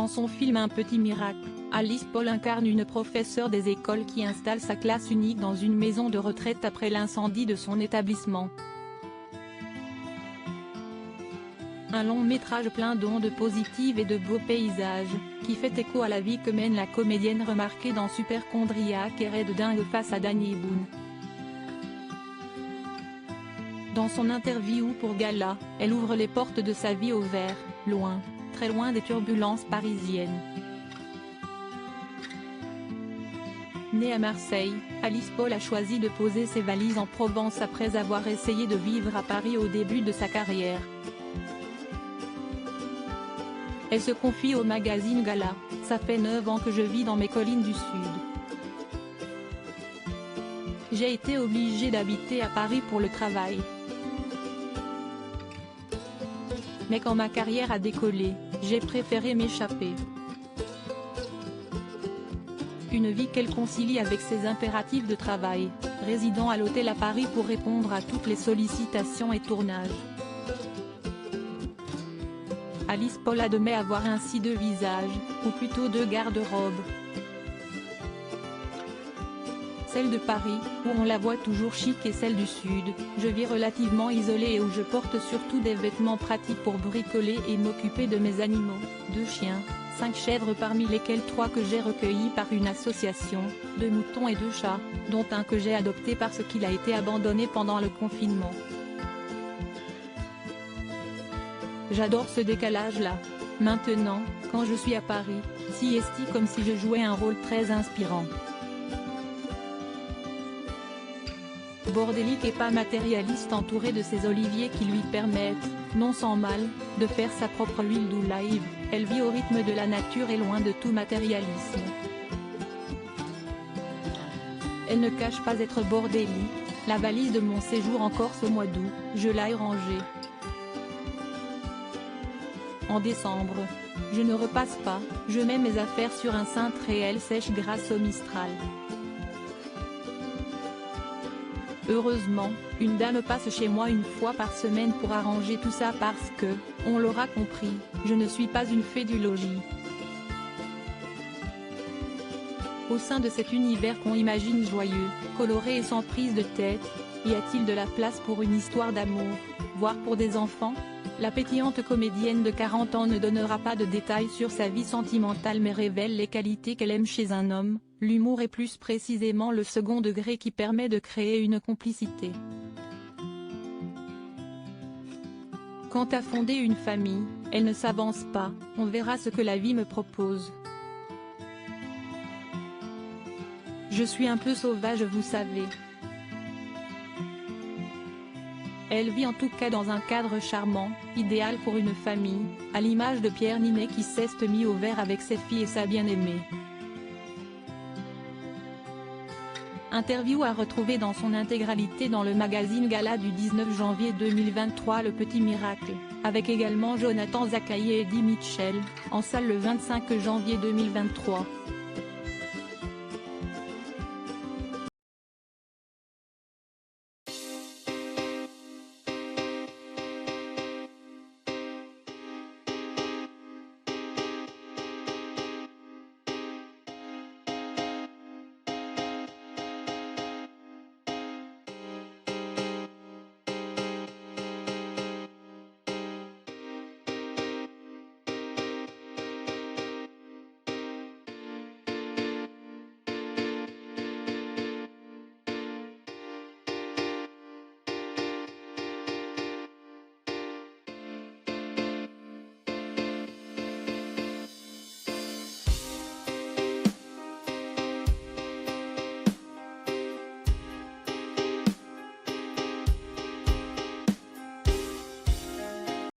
Dans son film Un petit miracle, Alice Paul incarne une professeure des écoles qui installe sa classe unique dans une maison de retraite après l'incendie de son établissement. Un long métrage plein d'ondes positives et de beaux paysages, qui fait écho à la vie que mène la comédienne remarquée dans Superchondriaque et Red Dingue face à Danny Boone. Dans son interview pour Gala, elle ouvre les portes de sa vie au vert, loin, très loin des turbulences parisiennes. Née à Marseille, Alice Paul a choisi de poser ses valises en Provence après avoir essayé de vivre à Paris au début de sa carrière. Elle se confie au magazine Gala, « Ça fait 9 ans que je vis dans mes collines du Sud. J'ai été obligée d'habiter à Paris pour le travail. Mais quand ma carrière a décollé, j'ai préféré m'échapper. » Une vie qu'elle concilie avec ses impératifs de travail, résidant à l'hôtel à Paris pour répondre à toutes les sollicitations et tournages. Alice Paul admet avoir ainsi 2 visages, ou plutôt 2 garde-robes. Celle de Paris, où on la voit toujours chic, et celle du Sud, je vis relativement isolée et où je porte surtout des vêtements pratiques pour bricoler et m'occuper de mes animaux, 2 chiens, 5 chèvres parmi lesquels 3 que j'ai recueillis par une association, 2 moutons et 2 chats, dont un que j'ai adopté parce qu'il a été abandonné pendant le confinement. J'adore ce décalage-là. Maintenant, quand je suis à Paris, siesti comme si je jouais un rôle très inspirant. Bordélique et pas matérialiste, entourée de ses oliviers qui lui permettent, non sans mal, de faire sa propre huile d'olive, elle vit au rythme de la nature et loin de tout matérialisme. Elle ne cache pas être bordélique, la valise de mon séjour en Corse au mois d'août, je l'ai rangée. En décembre, je ne repasse pas, je mets mes affaires sur un cintre et elles sèchent grâce au Mistral. Heureusement, une dame passe chez moi une fois par semaine pour arranger tout ça parce que, on l'aura compris, je ne suis pas une fée du logis. Au sein de cet univers qu'on imagine joyeux, coloré et sans prise de tête, y a-t-il de la place pour une histoire d'amour, voire pour des enfants ? La pétillante comédienne de 40 ans ne donnera pas de détails sur sa vie sentimentale mais révèle les qualités qu'elle aime chez un homme, l'humour et plus précisément le second degré qui permet de créer une complicité. Quant à fonder une famille, elle ne s'avance pas, on verra ce que la vie me propose. Je suis un peu sauvage, vous savez. Elle vit en tout cas dans un cadre charmant, idéal pour une famille, à l'image de Pierre Ninet qui s'est mis au vert avec ses filles et sa bien-aimée. Interview à retrouver dans son intégralité dans le magazine Gala du 19 janvier 2023. Le petit miracle, avec également Jonathan Zakaï et Eddie Mitchell, en salle le 25 janvier 2023.